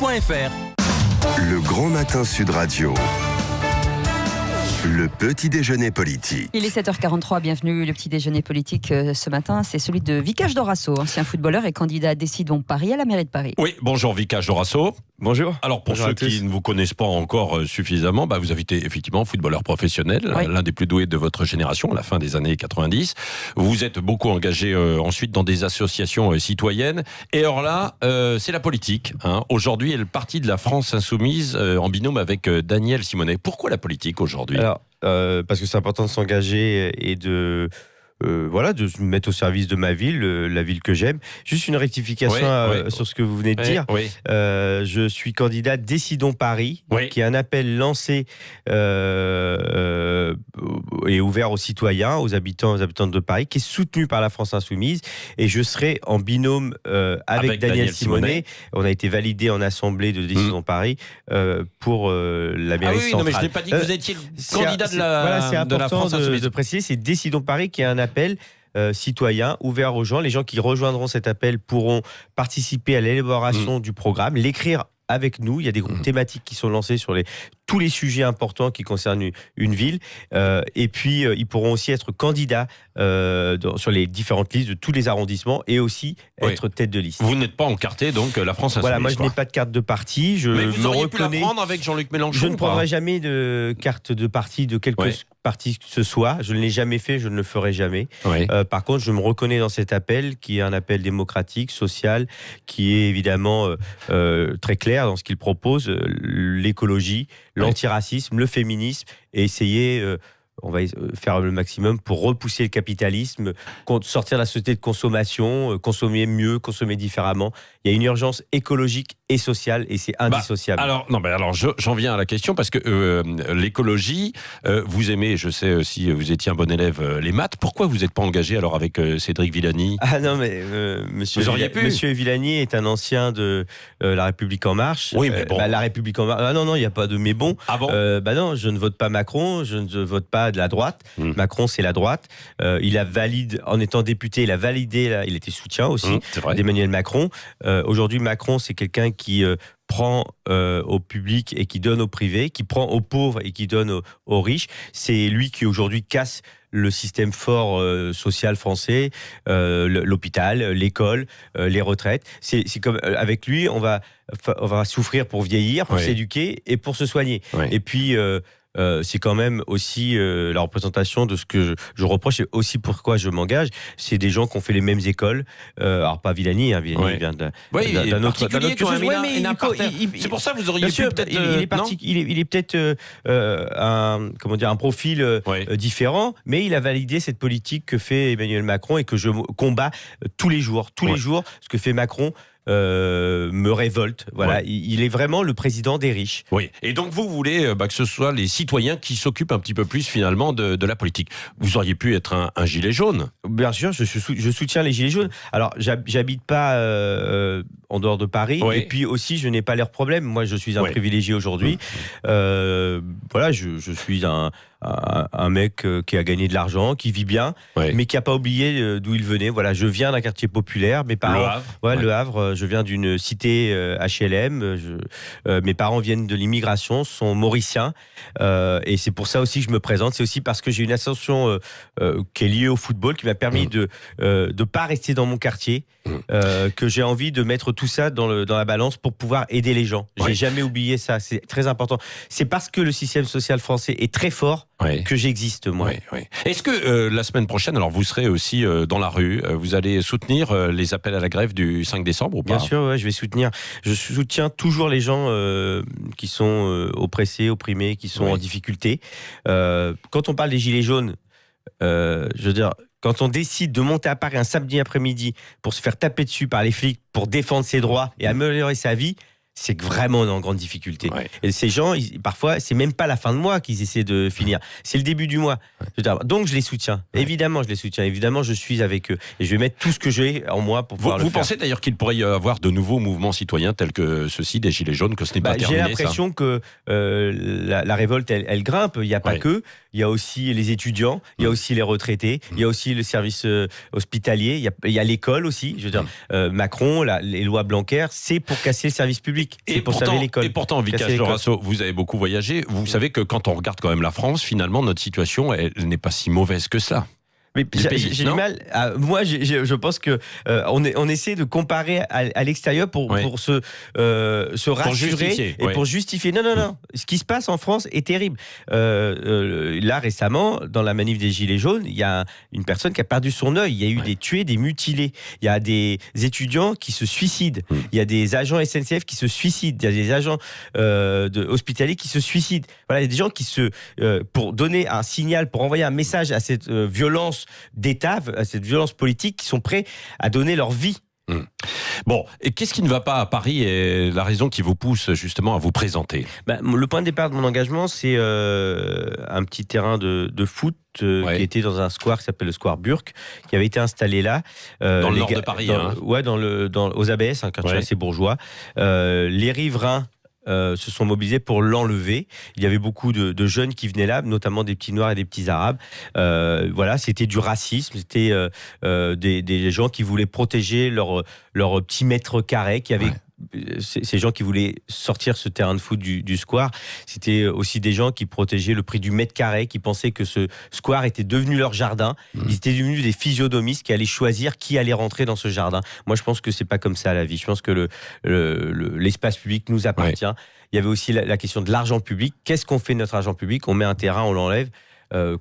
sud.fr. Le Grand Matin Sud Radio. Le petit déjeuner politique. Il est 7h43, bienvenue. Le petit déjeuner politique ce matin, c'est celui de Vicage Dorasso, ancien footballeur et candidat à Décidons Paris à la mairie de Paris. Oui, bonjour Vicage Dorasso. Bonjour. Alors pour ceux qui ne vous connaissent pas encore suffisamment, vous avez été effectivement footballeur professionnel, oui. L'un des plus doués de votre génération à la fin des années 90. Vous êtes beaucoup engagé ensuite dans des associations citoyennes. Et alors là, c'est la politique. Aujourd'hui, il y a le parti de la France Insoumise en binôme avec Daniel Simonet. Pourquoi la politique aujourd'hui ? Alors, parce que c'est important de s'engager et de se mettre au service de ma ville, la ville que j'aime. Juste une rectification sur ce que vous venez de dire. Oui. Je suis candidat Décidons Paris, qui est un appel lancé et ouvert aux citoyens, aux habitants de Paris, qui est soutenu par la France Insoumise. Et je serai en binôme avec Daniel Simonet. On a été validé en assemblée de Décidons Paris pour la mairie centrale. Non, mais je n'ai pas dit que vous étiez le candidat de la France Insoumise. De préciser, c'est Décidons Paris qui est un appel citoyen ouvert aux gens. Les gens qui rejoindront cet appel pourront participer à l'élaboration du programme, l'écrire avec nous. Il y a des groupes thématiques qui sont lancés sur tous les sujets importants qui concernent une ville. Et puis, ils pourront aussi être candidats sur les différentes listes de tous les arrondissements et aussi être tête de liste. Vous n'êtes pas encarté, donc, la France Insoumise. Voilà, moi, je n'ai pas de carte de parti. Mais vous auriez pu la prendre avec Jean-Luc Mélenchon. Je ne prendrai jamais de carte de parti de quelque parti que ce soit. Je ne l'ai jamais fait, je ne le ferai jamais. Oui. Par contre, je me reconnais dans cet appel, qui est un appel démocratique, social, qui est évidemment très clair dans ce qu'il propose, l'écologie, l'antiracisme, le féminisme, et essayer... on va faire le maximum pour repousser le capitalisme, sortir de la société de consommation, consommer mieux, consommer différemment. Il y a une urgence écologique et sociale et c'est indissociable. Alors j'en viens à la question parce que l'écologie, vous aimez, je sais si vous étiez un bon élève, les maths. Pourquoi vous n'êtes pas engagé alors avec Cédric Villani ? Ah non, mais Monsieur Villani est un ancien de La République En Marche. Oui, mais bon. La République En Marche. Ah non, il n'y a pas de mais bon. Ah bon ? Non, je ne vote pas Macron, je ne vote pas de la droite. Macron, c'est la droite. Il a validé, en étant député, il a validé, il était soutien aussi d'Emmanuel Macron. Aujourd'hui, Macron, c'est quelqu'un qui prend au public et qui donne au privé, qui prend aux pauvres et qui donne aux riches. C'est lui qui aujourd'hui casse le système fort social français, l'hôpital, l'école, les retraites. C'est comme avec lui, on va souffrir pour vieillir, pour s'éduquer et pour se soigner. Et puis c'est quand même aussi la représentation de ce que je reproche et aussi pourquoi je m'engage. C'est des gens qui ont fait les mêmes écoles. Alors pas Villani, Villani vient d'un autre cursus. C'est pour ça que vous auriez pu peut-être... Il est peut-être un profil différent, mais il a validé cette politique que fait Emmanuel Macron et que je combats tous les jours. Tous les jours, ce que fait Macron me révolte. Voilà, il est vraiment le président des riches. Oui. Et donc vous voulez que ce soit les citoyens qui s'occupent un petit peu plus finalement de la politique. Vous auriez pu être un gilet jaune. Bien sûr, je soutiens les gilets jaunes. Alors j'habite pas en dehors de Paris et puis aussi je n'ai pas leurs problèmes. Moi je suis un privilégié aujourd'hui. Je suis un mec qui a gagné de l'argent, qui vit bien, mais qui n'a pas oublié d'où il venait. Voilà, je viens d'un quartier populaire. Mes parents, Le Havre. Je viens d'une cité HLM. Mes parents viennent de l'immigration, sont mauriciens, et c'est pour ça aussi que je me présente. C'est aussi parce que j'ai une association qui est liée au football, qui m'a permis de pas rester dans mon quartier, que j'ai envie de mettre tout ça dans la balance pour pouvoir aider les gens. J'ai jamais oublié ça. C'est très important. C'est parce que le système social français est très fort que j'existe, moi. Est-ce que la semaine prochaine, alors vous serez aussi dans la rue, vous allez soutenir les appels à la grève du 5 décembre ou pas ? Bien sûr, je vais soutenir. Je soutiens toujours les gens qui sont oppressés, opprimés, qui sont en difficulté. Quand on parle des gilets jaunes, je veux dire, quand on décide de monter à Paris un samedi après-midi pour se faire taper dessus par les flics pour défendre ses droits et améliorer sa vie, c'est que vraiment on est en grande difficulté. Et ces gens, parfois, c'est même pas la fin de mois qu'ils essaient de finir, c'est le début du mois. Donc je les soutiens. Évidemment, je les soutiens. Évidemment, je suis avec eux et je vais mettre tout ce que j'ai en moi pour pouvoir le faire. Vous pensez d'ailleurs qu'il pourrait y avoir de nouveaux mouvements citoyens tels que ceux-ci, des Gilets jaunes, que ce n'est pas terminé, j'ai l'impression que la révolte, elle grimpe. Il n'y a pas que. Il y a aussi les étudiants, il y a aussi les retraités, il y a aussi le service hospitalier, il y a l'école aussi. Je veux dire, Macron, les lois Blanquer, c'est pour casser le service public. publique. C'est Et pour pourtant, sauver l'école. et pourtant, Vicage Dorasso, vous avez beaucoup voyagé. Vous savez que quand on regarde quand même la France, finalement, notre situation, elle n'est pas si mauvaise que ça. Mais j'ai du mal. Moi, je pense que on essaie de comparer à l'extérieur pour se rassurer et pour justifier. Non. Ce qui se passe en France est terrible. Là, récemment, dans la manif des Gilets jaunes, il y a une personne qui a perdu son œil. Il y a eu des tués, des mutilés. Il y a des étudiants qui se suicident. Il y a des agents SNCF qui se suicident. Il y a des agents hospitaliers qui se suicident. Voilà, il y a des gens qui pour donner un signal, pour envoyer un message à cette violence d'État, à cette violence politique, qui sont prêts à donner leur vie. Bon, et qu'est-ce qui ne va pas à Paris et la raison qui vous pousse justement à vous présenter? Le point de départ de mon engagement, c'est un petit terrain de foot qui était dans un square qui s'appelle le square Burke, qui avait été installé là. Dans le nord de Paris. Aux ABS, un quartier assez bourgeois. Les riverains se sont mobilisés pour l'enlever. Il y avait beaucoup de jeunes qui venaient là, notamment des petits Noirs et des petits Arabes. Voilà, c'était du racisme, c'était des gens qui voulaient protéger leur petit mètre carré, qui avaient ces gens qui voulaient sortir ce terrain de foot du square. C'était aussi des gens qui protégeaient le prix du mètre carré, qui pensaient que ce square était devenu leur jardin. Ils étaient devenus des physionomistes qui allaient choisir qui allait rentrer dans ce jardin. Moi, je pense que c'est pas comme ça la vie. Je pense que l'espace public nous appartient. Il y avait aussi la question de l'argent public. Qu'est-ce qu'on fait de notre argent public? On met un terrain, on l'enlève.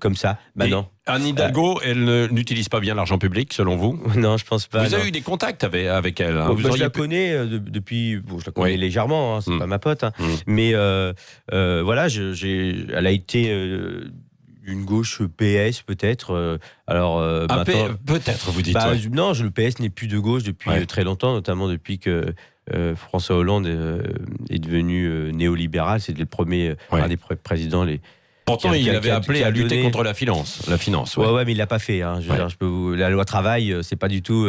Comme ça, non. Anne Hidalgo, elle n'utilise pas bien l'argent public, selon vous? Non, je pense pas. Vous avez eu des contacts avec elle, hein? Je la connais depuis. Je la connais légèrement, hein, c'est pas ma pote. Hein. Mais voilà, elle a été une gauche PS, peut-être. Peut-être, vous dites. Non, le PS n'est plus de gauche depuis très longtemps, notamment depuis que François Hollande est devenu néolibéral. C'était le premier, un des présidents. Pourtant, il avait appelé à lutter contre la finance. Ouais, mais il l'a pas fait. Hein. La loi travail, c'est pas du tout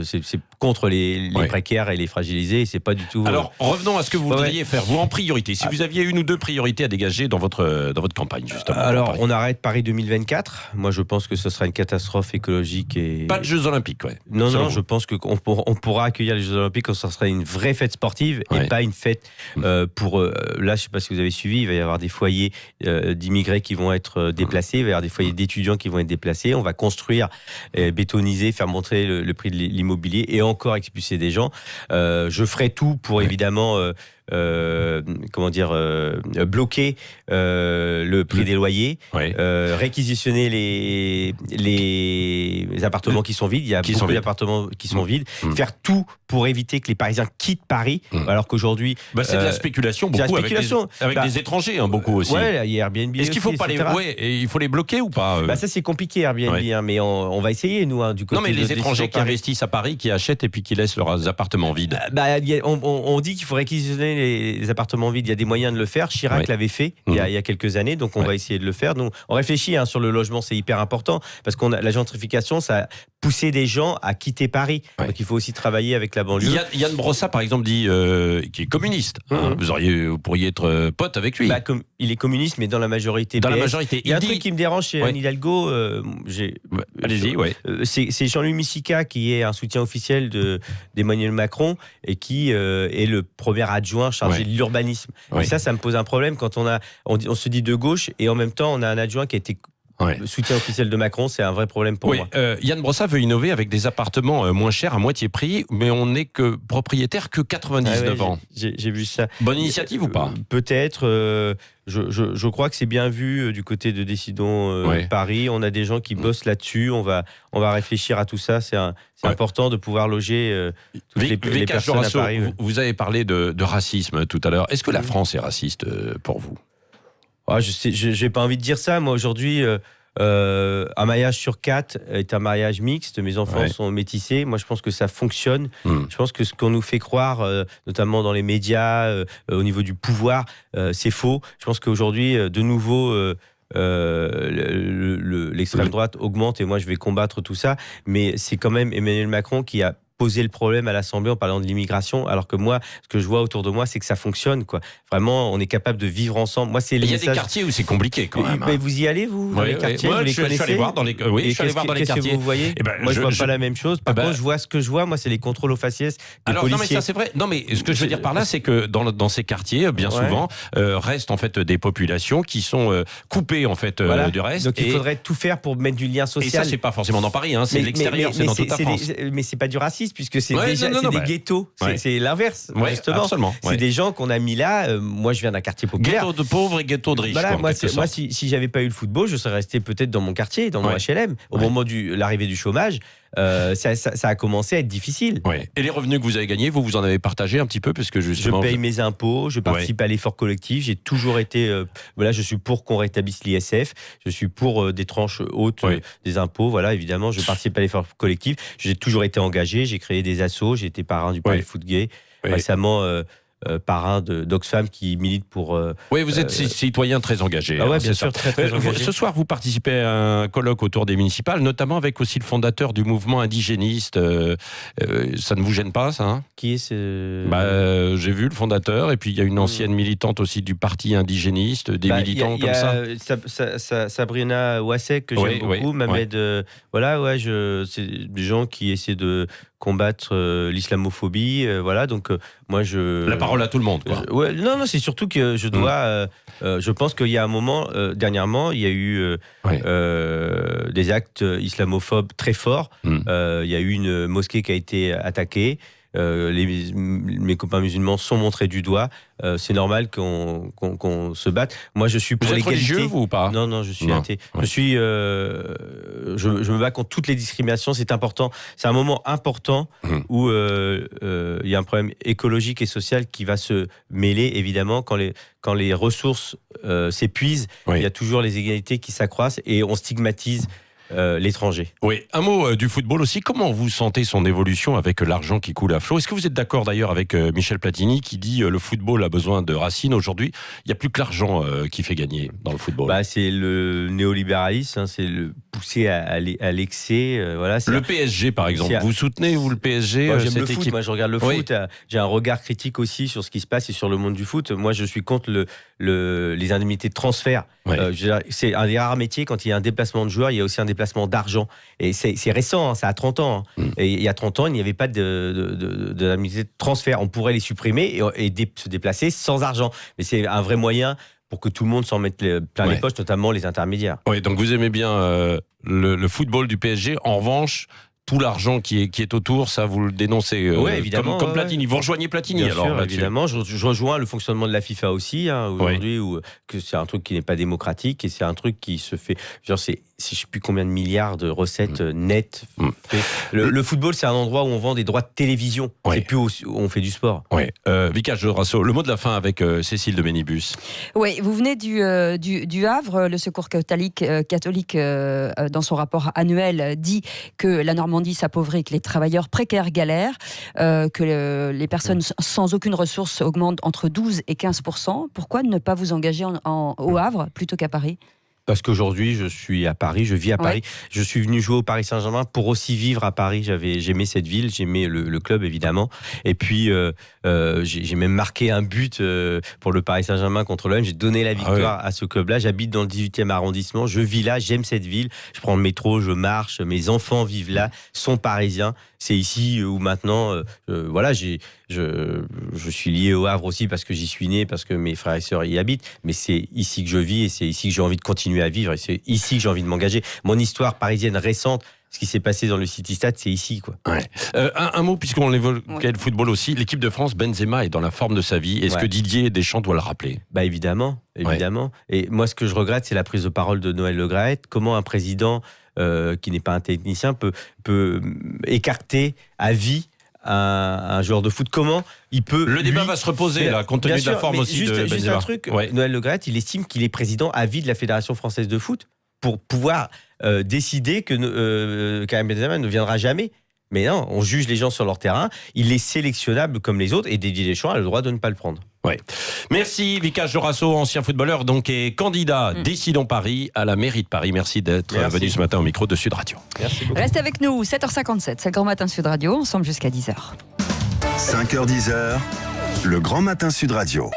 c'est contre les précaires et les fragilisés. C'est pas du tout. Alors, revenons à ce que vous voudriez faire, vous, en priorité. Si vous aviez une ou deux priorités à dégager dans votre campagne, justement. Alors, on arrête Paris 2024. Moi, je pense que ce sera une catastrophe écoulogique. Pas de Jeux Olympiques, Non, je pense qu'on pourra accueillir les Jeux Olympiques quand ce sera une vraie fête sportive et pas une fête pour. Là, je sais pas si vous avez suivi, il va y avoir des foyers d'immigrés qui vont être déplacés, il va y avoir des foyers d'étudiants qui vont être déplacés, on va construire, bétoniser, faire monter le prix de l'immobilier et encore expulser des gens. Je ferai tout pour évidemment bloquer le prix des loyers, réquisitionner les appartements qui sont vides. Il y a beaucoup d'appartements qui sont vides. Faire tout pour éviter que les Parisiens quittent Paris, alors qu'aujourd'hui... c'est de la spéculation, beaucoup, avec des étrangers, beaucoup aussi. Ouais, il y a Airbnb. Est-ce qu'il faut pas il faut les bloquer ou pas ça, c'est compliqué, Airbnb, mais on va essayer, nous, du côté. Non, mais les étrangers qui investissent à Paris, qui achètent et puis qui laissent leurs appartements vides. On dit qu'il faut réquisitionner les appartements vides. Il y a des moyens de le faire. Chirac l'avait fait il y a quelques années, donc on va essayer de le faire. Donc, on réfléchit sur le logement, c'est hyper important, parce que la gentrification, ça a poussé des gens à quitter Paris. Donc il faut aussi travailler avec la banlieue. Yann Brossat, par exemple, dit qui est communiste. Vous pourriez être pote avec lui. Il est communiste, mais dans la majorité. Dans la majorité. Il y a un truc qui me dérange chez Anne Hidalgo. Allez-y, c'est Jean-Louis Missica qui est un soutien officiel d'Emmanuel Macron et qui est le premier adjoint chargé de l'urbanisme. Et ça me pose un problème quand on se dit de gauche et en même temps on a un adjoint qui a été le soutien officiel de Macron. C'est un vrai problème pour moi. Yann Brossat veut innover avec des appartements moins chers, à moitié prix, mais on n'est que propriétaire que 99 ans. J'ai vu ça. Bonne initiative ou pas? Peut-être. Je crois que c'est bien vu du côté de Décidons Paris. On a des gens qui bossent là-dessus. On va réfléchir à tout ça. C'est important de pouvoir loger toutes les personnes à Paris. Vous avez parlé de racisme tout à l'heure. Est-ce que la France est raciste pour vous? Je n'ai pas envie de dire ça. Moi, aujourd'hui, un mariage sur 4 est un mariage mixte. Mes enfants sont métissés. Moi, je pense que ça fonctionne. Je pense que ce qu'on nous fait croire, notamment dans les médias, au niveau du pouvoir, c'est faux. Je pense qu'aujourd'hui, de nouveau... l'extrême droite augmente et moi je vais combattre tout ça, mais c'est quand même Emmanuel Macron qui a poser le problème à l'Assemblée en parlant de l'immigration, alors que moi, ce que je vois autour de moi, c'est que ça fonctionne, quoi. Vraiment, on est capable de vivre ensemble. Moi, c'est il y a des quartiers où c'est compliqué quand même. Mais vous y allez, vous, dans les quartiers, vous les connaissez? Je suis allé voir dans les, oui, je suis allé voir dans les quartiers. Qu'est-ce que vous voyez? Moi, je vois pas la même chose. Par contre, je vois ce que je vois, moi, c'est les contrôles aux faciès des policiers. Non, mais ça, c'est vrai. Non, mais ce que je veux dire par là, c'est que dans ces quartiers, bien souvent, restent en fait des populations qui sont coupées en fait du reste. Donc, il faudrait tout faire pour mettre du lien social. Et ça, c'est pas forcément dans Paris, c'est de l'extérieur, c'est dans toute la France. Mais c'est pas du racisme, puisque c'est des ghettos. C'est l'inverse, justement. Absolument. C'est des gens qu'on a mis là. Moi, je viens d'un quartier populaire. Ghetto de pauvres et ghetto de riches. Voilà, moi, si j'avais pas eu le football, je serais resté peut-être dans mon quartier, dans mon HLM. Au moment de l'arrivée du chômage, ça a commencé à être difficile. Et les revenus que vous avez gagnés, vous en avez partagé un petit peu, parce que justement, je paye mes impôts, je participe à l'effort collectif. J'ai toujours été, je suis pour qu'on rétablisse l'ISF. Je suis pour des tranches hautes des impôts. Voilà, évidemment, je participe à l'effort collectif. J'ai toujours été engagé. J'ai créé des assos. J'ai été parrain du Palais Foot Gay. Récemment. Parrain d'Oxfam qui milite pour... oui, vous êtes citoyen très engagé. Ah ouais, bien sûr, très engagé. Ce soir, vous participez à un colloque autour des municipales, notamment avec aussi le fondateur du mouvement indigéniste. Ça ne vous gêne pas, ça, Qui est ce... j'ai vu le fondateur, et puis il y a une ancienne militante aussi du parti indigéniste, des militants comme ça. Sabrina Ouassek, que j'aime beaucoup, Mohamed... c'est des gens qui essaient de combattre l'islamophobie, donc moi la parole à tout le monde, quoi. Non, c'est surtout que je dois je pense qu'il y a un moment dernièrement, il y a eu des actes islamophobes très forts. Il y a eu une mosquée qui a été attaquée. Mes copains musulmans sont montrés du doigt. C'est normal qu'on se batte. Moi, je suis pour l'égalité. Vous êtes religieux, vous, ou pas? Non, je suis athée. Je suis, je me bats contre toutes les discriminations. C'est important. C'est un moment important où il y a un problème écologique et social qui va se mêler, évidemment, quand les ressources s'épuisent. Il y a toujours les inégalités qui s'accroissent et on stigmatise l'étranger. Oui, un mot du football aussi. Comment vous sentez son évolution avec l'argent qui coule à flot? Est-ce que vous êtes d'accord d'ailleurs avec Michel Platini qui dit le football a besoin de racines aujourd'hui? Il n'y a plus que l'argent qui fait gagner dans le football. C'est le néolibéralisme, c'est le pousser à l'excès. Le PSG par exemple, vous soutenez vous le PSG? Moi, j'aime le foot, moi je regarde le foot. J'ai un regard critique aussi sur ce qui se passe et sur le monde du foot. Moi je suis contre les indemnités de transfert. C'est un des rares métiers, quand il y a un déplacement de joueurs, il y a aussi un déplacement d'argent. Et c'est récent, ça a 30 ans. Et il y a 30 ans, il n'y avait pas d'indemnité de transfert. On pourrait les supprimer et se déplacer sans argent. Mais c'est un vrai moyen pour que tout le monde s'en mette plein les poches, notamment les intermédiaires. Oui, donc vous aimez bien le football du PSG. En revanche, tout l'argent qui est autour, ça vous le dénoncez évidemment, comme Platini. Vous rejoignez Platini bien alors sûr, évidemment. Je rejoins le fonctionnement de la FIFA aussi, aujourd'hui, que c'est un truc qui n'est pas démocratique et c'est un truc qui se fait... c'est je ne sais plus combien de milliards de recettes nettes. Le football, c'est un endroit où on vend des droits de télévision. C'est plus où on fait du sport. Vicage Dorasso, le mot de la fin avec Cécile de Ménibus. Oui, vous venez du Havre. Le Secours catholique dans son rapport annuel, dit que la Normandie s'appauvrit, que les travailleurs précaires galèrent, que les personnes sans aucune ressource augmentent entre 12 et 15%. Pourquoi ne pas vous engager au Havre plutôt qu'à Paris ? Parce qu'aujourd'hui, je suis à Paris, je vis à Paris. Je suis venu jouer au Paris Saint-Germain pour aussi vivre à Paris. J'aimais cette ville, j'aimais le club, évidemment. Et puis, j'ai même marqué un but pour le Paris Saint-Germain contre l'OM. J'ai donné la victoire à ce club-là. J'habite dans le 18e arrondissement. Je vis là, j'aime cette ville. Je prends le métro, je marche. Mes enfants vivent là, sont parisiens. C'est ici où maintenant, je suis lié au Havre aussi parce que j'y suis né, parce que mes frères et sœurs y habitent. Mais c'est ici que je vis et c'est ici que j'ai envie de continuer à vivre et c'est ici que j'ai envie de m'engager. Mon histoire parisienne récente, ce qui s'est passé dans le City Stade, c'est ici, quoi. Un mot, puisqu'on évoquait le football aussi. L'équipe de France, Benzema est dans la forme de sa vie. Est-ce que Didier Deschamps doit le rappeler? Évidemment. Et moi, ce que je regrette, c'est la prise de parole de Noël Le Graët. Comment un président qui n'est pas un technicien peut écarter à vie un joueur de foot? Comment il peut... Le débat va se reposer, là, compte tenu de la forme aussi de Benzema. Juste un truc, Noël Le Graët, il estime qu'il est président à vie de la Fédération française de foot pour pouvoir décider que Karim Benzema ne viendra jamais Mais non, on juge les gens sur leur terrain. Il est sélectionnable comme les autres et Didier Deschamps a le droit de ne pas le prendre. Ouais. Merci Vicage Jorasso, ancien footballeur donc et candidat Décidons Paris à la mairie de Paris. Merci d'être venu ce matin au micro de Sud Radio. Merci beaucoup. Reste avec nous, 7h57, c'est le Grand Matin Sud Radio, ensemble jusqu'à 10h. 5h-10h, le Grand Matin Sud Radio.